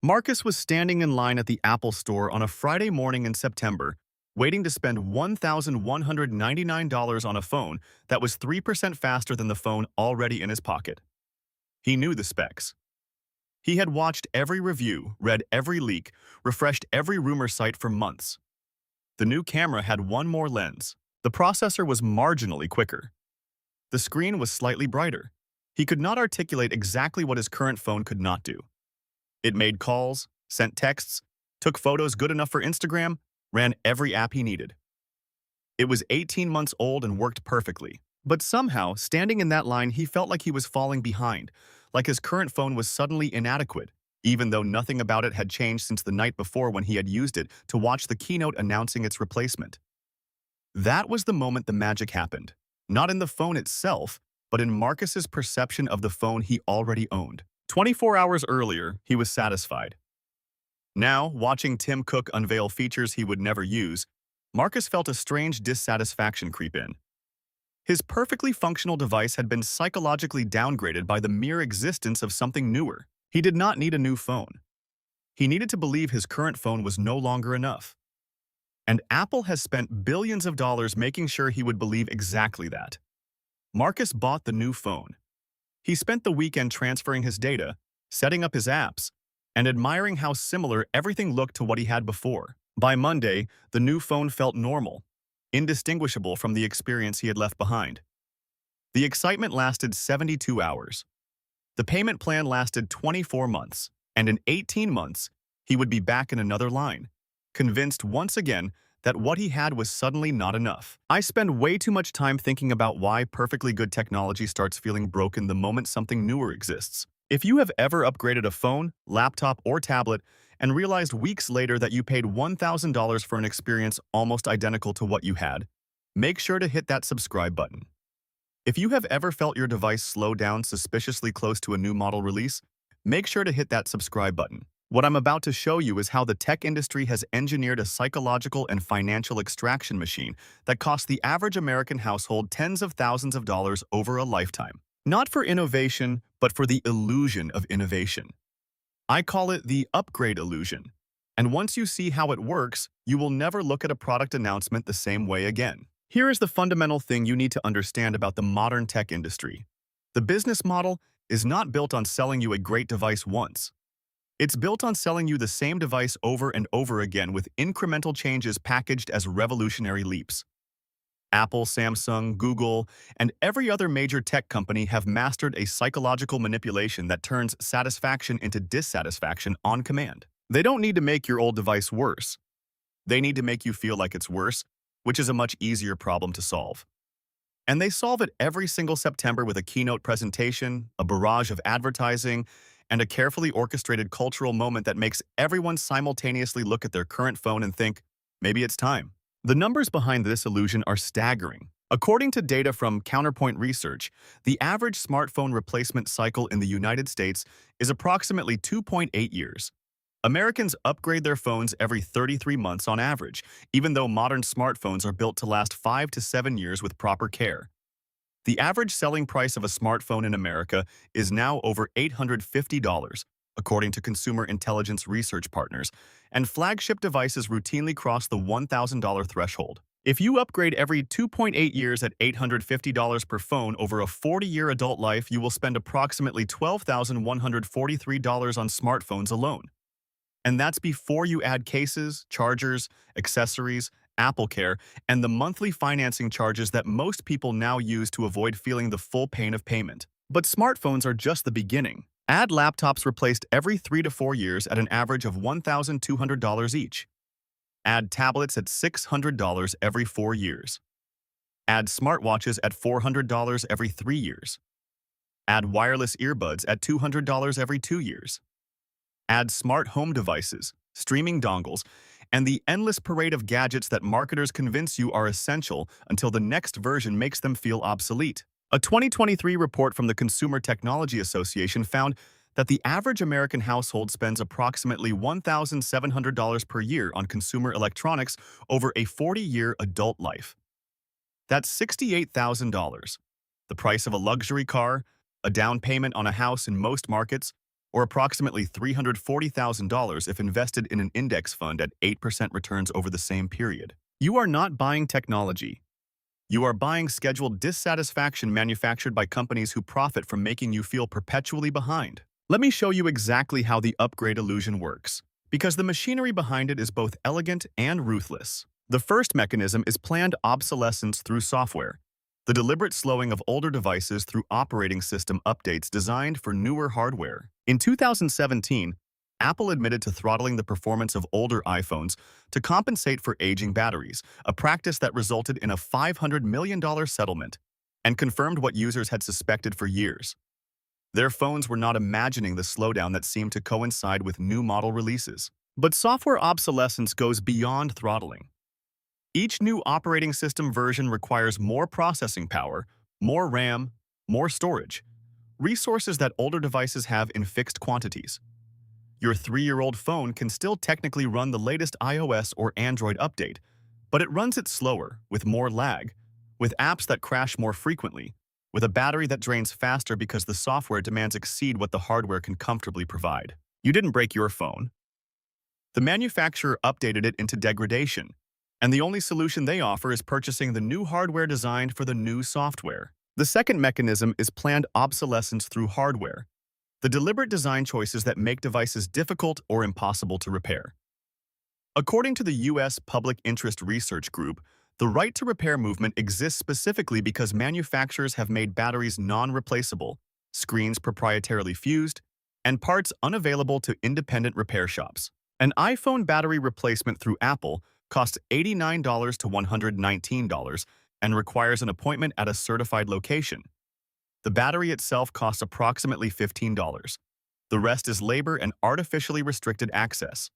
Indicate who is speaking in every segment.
Speaker 1: Marcus was standing in line at the Apple Store on a Friday morning in September, waiting to spend $1,199 on a phone that was 3% faster than the phone already in his pocket. He knew the specs. He had watched every review, read every leak, refreshed every rumor site for months. The new camera had one more lens. The processor was marginally quicker. The screen was slightly brighter. He could not articulate exactly what his current phone could not do. It made calls, sent texts, took photos good enough for Instagram, ran every app he needed. It was 18 months old and worked perfectly. But somehow, standing in that line, he felt like he was falling behind, like his current phone was suddenly inadequate, even though nothing about it had changed since the night before when he had used it to watch the keynote announcing its replacement. That was the moment the magic happened. Not in the phone itself, but in Marcus's perception of the phone he already owned. 24 hours earlier, he was satisfied. Now, watching Tim Cook unveil features he would never use, Marcus felt a strange dissatisfaction creep in. His perfectly functional device had been psychologically downgraded by the mere existence of something newer. He did not need a new phone. He needed to believe his current phone was no longer enough. And Apple has spent billions of dollars making sure he would believe exactly that. Marcus bought the new phone. He spent the weekend transferring his data, setting up his apps, and admiring how similar everything looked to what he had before. By Monday, the new phone felt normal, indistinguishable from the experience he had left behind. The excitement lasted 72 hours. The payment plan lasted 24 months, and in 18 months, he would be back in another line, convinced once again that what he had was suddenly not enough. I spend way too much time thinking about why perfectly good technology starts feeling broken the moment something newer exists. If you have ever upgraded a phone, laptop, or tablet and realized weeks later that you paid $1,000 for an experience almost identical to what you had, make sure to hit that subscribe button. If you have ever felt your device slow down suspiciously close to a new model release, make sure to hit that subscribe button. What I'm about to show you is how the tech industry has engineered a psychological and financial extraction machine that costs the average American household tens of thousands of dollars over a lifetime. Not for innovation, but for the illusion of innovation. I call it the upgrade illusion. And once you see how it works, you will never look at a product announcement the same way again. Here is the fundamental thing you need to understand about the modern tech industry. The business model is not built on selling you a great device once. It's built on selling you the same device over and over again with incremental changes packaged as revolutionary leaps. Apple, Samsung, Google, and every other major tech company have mastered a psychological manipulation that turns satisfaction into dissatisfaction on command. They don't need to make your old device worse. They need to make you feel like it's worse, which is a much easier problem to solve. And they solve it every single September with a keynote presentation, a barrage of advertising, and a carefully orchestrated cultural moment that makes everyone simultaneously look at their current phone and think, maybe it's time. The numbers behind this illusion are staggering. According to data from Counterpoint Research, the average smartphone replacement cycle in the United States is approximately 2.8 years. Americans upgrade their phones every 33 months on average, even though modern smartphones are built to last 5 to 7 years with proper care. The average selling price of a smartphone in America is now over $850, according to Consumer Intelligence Research Partners, and flagship devices routinely cross the $1,000 threshold. If you upgrade every 2.8 years at $850 per phone over a 40-year adult life, you will spend approximately $12,143 on smartphones alone. And that's before you add cases, chargers, accessories, Apple Care, and the monthly financing charges that most people now use to avoid feeling the full pain of payment. But smartphones are just the beginning. Add laptops replaced every 3 to 4 years at an average of $1,200 each. Add tablets at $600 every 4 years. Add smartwatches at $400 every 3 years. Add wireless earbuds at $200 every 2 years. Add smart home devices, streaming dongles, and the endless parade of gadgets that marketers convince you are essential until the next version makes them feel obsolete. A 2023 report from the Consumer Technology Association found that the average American household spends approximately $1,700 per year on consumer electronics over a 40-year adult life. That's $68,000, the price of a luxury car, a down payment on a house in most markets, or approximately $340,000 if invested in an index fund at 8% returns over the same period. You are not buying technology. You are buying scheduled dissatisfaction manufactured by companies who profit from making you feel perpetually behind. Let me show you exactly how the upgrade illusion works, because the machinery behind it is both elegant and ruthless. The first mechanism is planned obsolescence through software, the deliberate slowing of older devices through operating system updates designed for newer hardware. In 2017, Apple admitted to throttling the performance of older iPhones to compensate for aging batteries, a practice that resulted in a $500 million settlement and confirmed what users had suspected for years. Their phones were not imagining the slowdown that seemed to coincide with new model releases. But software obsolescence goes beyond throttling. Each new operating system version requires more processing power, more RAM, more storage, resources that older devices have in fixed quantities. Your 3-year-old phone can still technically run the latest iOS or Android update, but it runs it slower, with more lag, with apps that crash more frequently, with a battery that drains faster because the software demands exceed what the hardware can comfortably provide. You didn't break your phone. The manufacturer updated it into degradation, and the only solution they offer is purchasing the new hardware designed for the new software. The second mechanism is planned obsolescence through hardware, the deliberate design choices that make devices difficult or impossible to repair. According to the U.S. Public Interest Research Group, the right to repair movement exists specifically because manufacturers have made batteries non-replaceable, screens proprietarily fused, and parts unavailable to independent repair shops. An iPhone battery replacement through Apple costs $89 to $119 and requires an appointment at a certified location. The battery itself costs approximately $15. The rest is labor and artificially restricted access.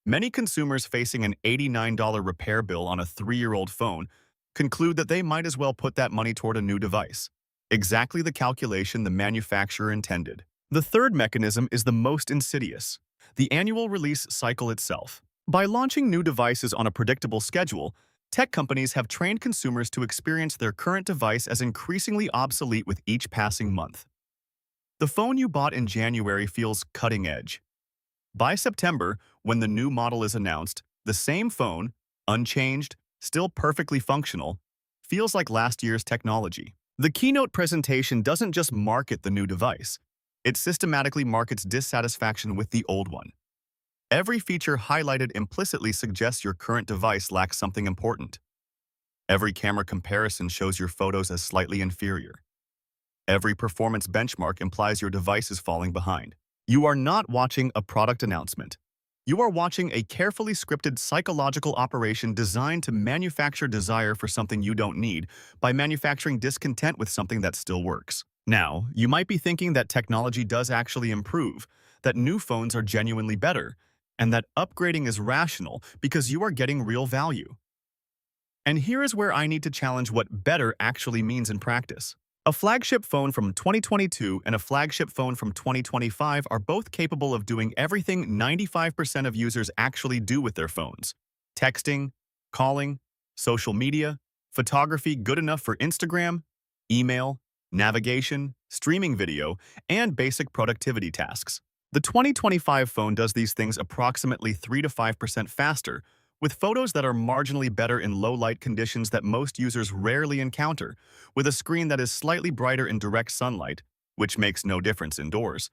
Speaker 1: Many consumers facing an $89 repair bill on a 3-year-old phone conclude that they might as well put that money toward a new device. Exactly the calculation the manufacturer intended. The third mechanism is the most insidious, the annual release cycle itself. By launching new devices on a predictable schedule, tech companies have trained consumers to experience their current device as increasingly obsolete with each passing month. The phone you bought in January feels cutting edge. By September, when the new model is announced, the same phone, unchanged, still perfectly functional, feels like last year's technology. The keynote presentation doesn't just market the new device, it systematically markets dissatisfaction with the old one. Every feature highlighted implicitly suggests your current device lacks something important. Every camera comparison shows your photos as slightly inferior. Every performance benchmark implies your device is falling behind. You are not watching a product announcement. You are watching a carefully scripted psychological operation designed to manufacture desire for something you don't need by manufacturing discontent with something that still works. Now, you might be thinking that technology does actually improve, that new phones are genuinely better, and that upgrading is rational because you are getting real value. And here is where I need to challenge what better actually means in practice. A flagship phone from 2022 and a flagship phone from 2025 are both capable of doing everything 95% of users actually do with their phones. Texting, calling, social media, photography good enough for Instagram, email, navigation, streaming video, and basic productivity tasks. The 2025 phone does these things approximately 3 to 5% faster, with photos that are marginally better in low-light conditions that most users rarely encounter, with a screen that is slightly brighter in direct sunlight, which makes no difference indoors,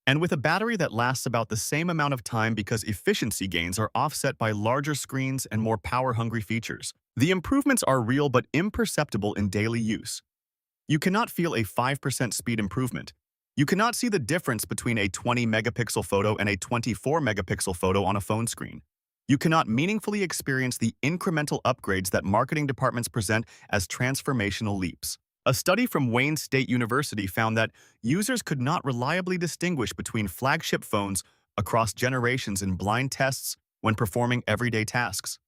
Speaker 1: and with a battery that lasts about the same amount of time because efficiency gains are offset by larger screens and more power-hungry features. The improvements are real but imperceptible in daily use. You cannot feel a 5% speed improvement. You cannot see the difference between a 20-megapixel photo and a 24-megapixel photo on a phone screen. You cannot meaningfully experience the incremental upgrades that marketing departments present as transformational leaps. A study from Wayne State University found that users could not reliably distinguish between flagship phones across generations in blind tests when performing everyday tasks.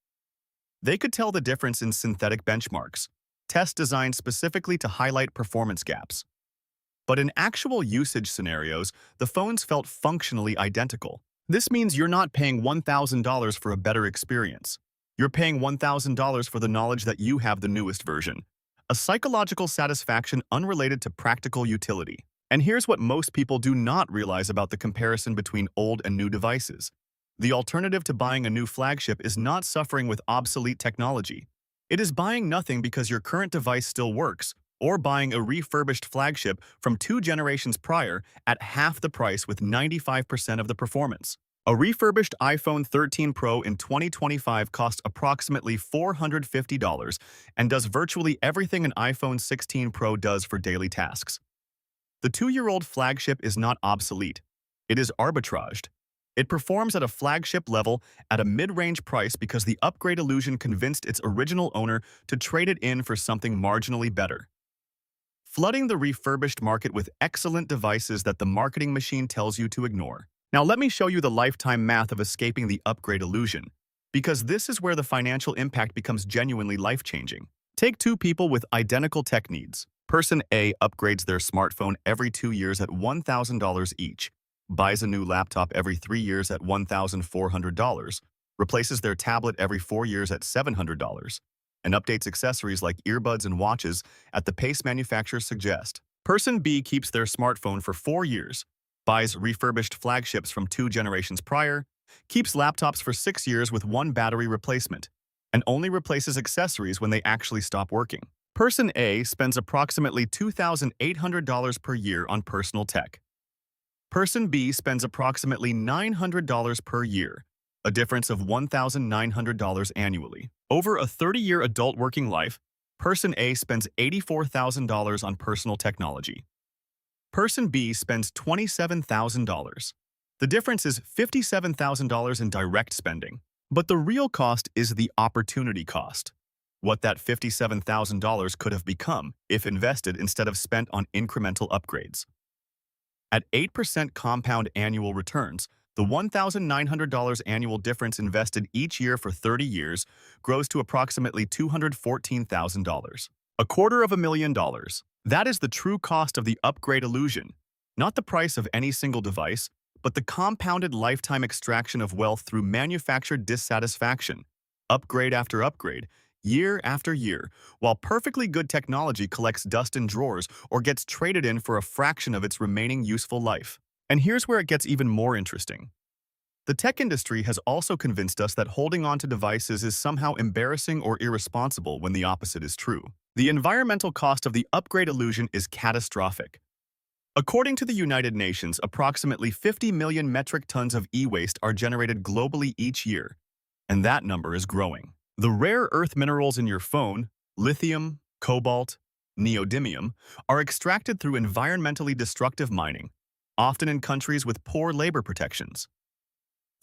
Speaker 1: They could tell the difference in synthetic benchmarks, tests designed specifically to highlight performance gaps. But in actual usage scenarios, the phones felt functionally identical. This means you're not paying $1,000 for a better experience. You're paying $1,000 for the knowledge that you have the newest version, a psychological satisfaction unrelated to practical utility. And here's what most people do not realize about the comparison between old and new devices. The alternative to buying a new flagship is not suffering with obsolete technology. It is buying nothing because your current device still works, or buying a refurbished flagship from 2 generations prior at half the price with 95% of the performance. A refurbished iPhone 13 Pro in 2025 costs approximately $450 and does virtually everything an iPhone 16 Pro does for daily tasks. The 2-year-old flagship is not obsolete. It is arbitraged. It performs at a flagship level at a mid-range price because the upgrade illusion convinced its original owner to trade it in for something marginally better, flooding the refurbished market with excellent devices that the marketing machine tells you to ignore. Now let me show you the lifetime math of escaping the upgrade illusion, because this is where the financial impact becomes genuinely life-changing. Take two people with identical tech needs. Person A upgrades their smartphone every 2 years at $1,000 each, buys a new laptop every 3 years at $1,400, replaces their tablet every 4 years at $700, and updates accessories like earbuds and watches at the pace manufacturers suggest. Person B keeps their smartphone for 4 years, buys refurbished flagships from 2 generations prior, keeps laptops for 6 years with 1 battery replacement, and only replaces accessories when they actually stop working. Person A spends approximately $2,800 per year on personal tech. Person B spends approximately $900 per year, a difference of $1,900 annually. Over a 30-year adult working life, Person A spends $84,000 on personal technology. Person B spends $27,000. The difference is $57,000 in direct spending. But the real cost is the opportunity cost. What that $57,000 could have become if invested instead of spent on incremental upgrades. At 8% compound annual returns, the $1,900 annual difference invested each year for 30 years grows to approximately $214,000. $250,000. That is the true cost of the upgrade illusion, not the price of any single device, but the compounded lifetime extraction of wealth through manufactured dissatisfaction, upgrade after upgrade, year after year, while perfectly good technology collects dust in drawers or gets traded in for a fraction of its remaining useful life. And here's where it gets even more interesting. The tech industry has also convinced us that holding on to devices is somehow embarrassing or irresponsible when the opposite is true. The environmental cost of the upgrade illusion is catastrophic. According to the United Nations, approximately 50 million metric tons of e-waste are generated globally each year, and that number is growing. The rare earth minerals in your phone, lithium, cobalt, neodymium, are extracted through environmentally destructive mining, often in countries with poor labor protections.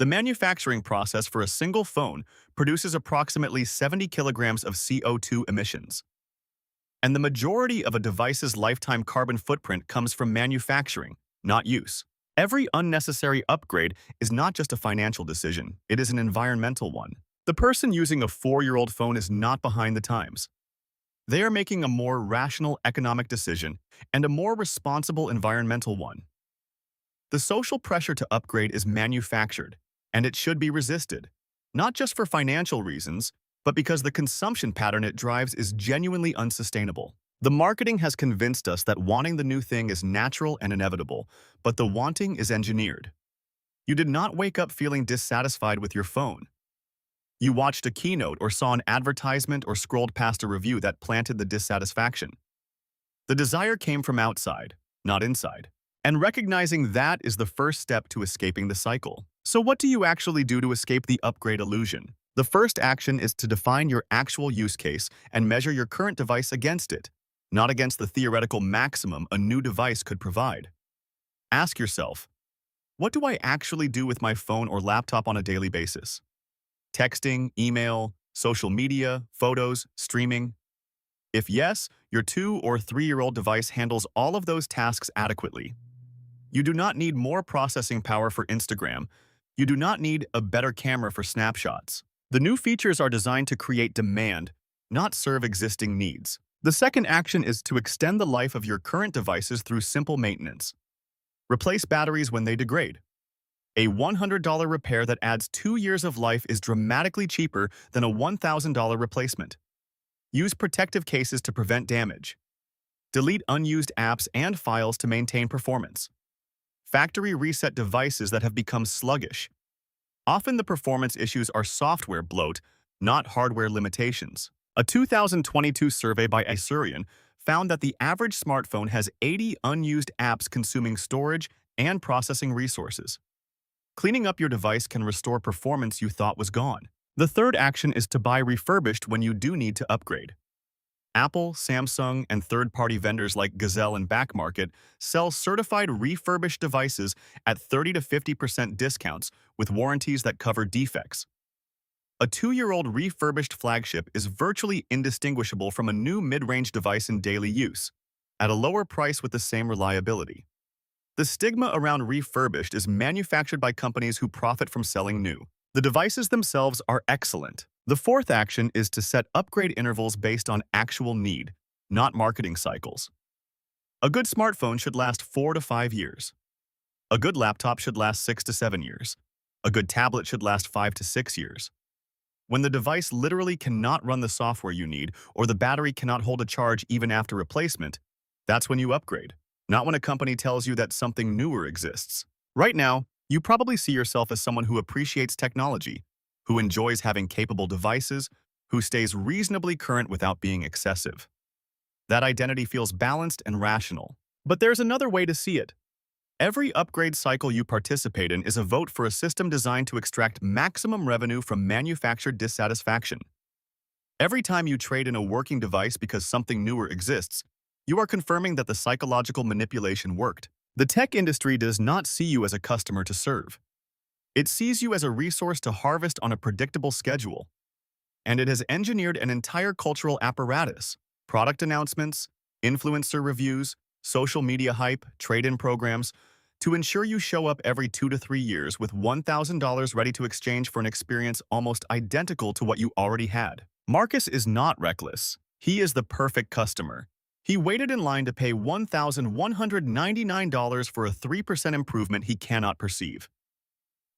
Speaker 1: The manufacturing process for a single phone produces approximately 70 kilograms of CO2 emissions. And the majority of a device's lifetime carbon footprint comes from manufacturing, not use. Every unnecessary upgrade is not just a financial decision, it is an environmental one. The person using a 4-year-old phone is not behind the times. They are making a more rational economic decision and a more responsible environmental one. The social pressure to upgrade is manufactured, and it should be resisted, not just for financial reasons, but because the consumption pattern it drives is genuinely unsustainable. The marketing has convinced us that wanting the new thing is natural and inevitable, but the wanting is engineered. You did not wake up feeling dissatisfied with your phone. You watched a keynote or saw an advertisement or scrolled past a review that planted the dissatisfaction. The desire came from outside, not inside. And recognizing that is the first step to escaping the cycle. So what do you actually do to escape the upgrade illusion? The first action is to define your actual use case and measure your current device against it, not against the theoretical maximum a new device could provide. Ask yourself, what do I actually do with my phone or laptop on a daily basis? Texting, email, social media, photos, streaming? If yes, your 2- or 3-year-old device handles all of those tasks adequately. You do not need more processing power for Instagram. You do not need a better camera for snapshots. The new features are designed to create demand, not serve existing needs. The second action is to extend the life of your current devices through simple maintenance. Replace batteries when they degrade. A $100 repair that adds 2 years of life is dramatically cheaper than a $1,000 replacement. Use protective cases to prevent damage. Delete unused apps and files to maintain performance. Factory reset devices that have become sluggish. Often the performance issues are software bloat, not hardware limitations. A 2022 survey by Asurian found that the average smartphone has 80 unused apps consuming storage and processing resources. Cleaning up your device can restore performance you thought was gone. The third action is to buy refurbished when you do need to upgrade. Apple, Samsung, and third-party vendors like Gazelle and Backmarket sell certified refurbished devices at 30 to 50% discounts with warranties that cover defects. A 2-year-old refurbished flagship is virtually indistinguishable from a new mid-range device in daily use, at a lower price with the same reliability. The stigma around refurbished is manufactured by companies who profit from selling new. The devices themselves are excellent. The fourth action is to set upgrade intervals based on actual need, not marketing cycles. A good smartphone should last 4 to 5 years. A good laptop should last 6 to 7 years. A good tablet should last 5 to 6 years. When the device literally cannot run the software you need or the battery cannot hold a charge even after replacement, that's when you upgrade, not when a company tells you that something newer exists. Right now, you probably see yourself as someone who appreciates technology, who enjoys having capable devices, who stays reasonably current without being excessive. That identity feels balanced and rational. But there's another way to see it. Every upgrade cycle you participate in is a vote for a system designed to extract maximum revenue from manufactured dissatisfaction. Every time you trade in a working device because something newer exists, you are confirming that the psychological manipulation worked. The tech industry does not see you as a customer to serve. It sees you as a resource to harvest on a predictable schedule. And it has engineered an entire cultural apparatus, product announcements, influencer reviews, social media hype, trade-in programs, to ensure you show up every 2 to 3 years with $1,000 ready to exchange for an experience almost identical to what you already had. Marcus is not reckless. He is the perfect customer. He waited in line to pay $1,199 for a 3% improvement he cannot perceive.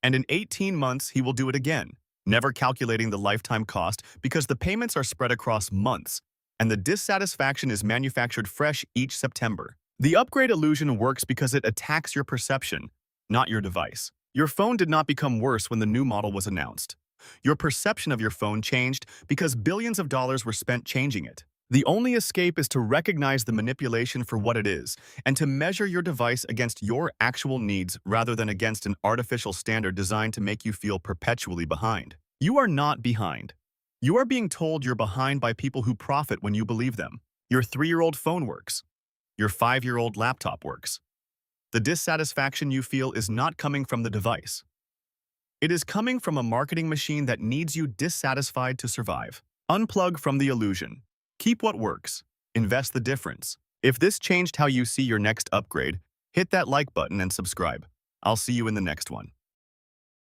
Speaker 1: And in 18 months, he will do it again, never calculating the lifetime cost because the payments are spread across months, and the dissatisfaction is manufactured fresh each September. The upgrade illusion works because it attacks your perception, not your device. Your phone did not become worse when the new model was announced. Your perception of your phone changed because billions of dollars were spent changing it. The only escape is to recognize the manipulation for what it is and to measure your device against your actual needs rather than against an artificial standard designed to make you feel perpetually behind. You are not behind. You are being told you're behind by people who profit when you believe them. Your 3-year-old phone works. Your 5-year-old laptop works. The dissatisfaction you feel is not coming from the device. It is coming from a marketing machine that needs you dissatisfied to survive. Unplug from the illusion. Keep what works. Invest the difference. If this changed how you see your next upgrade, hit that like button and subscribe. I'll see you in the next one.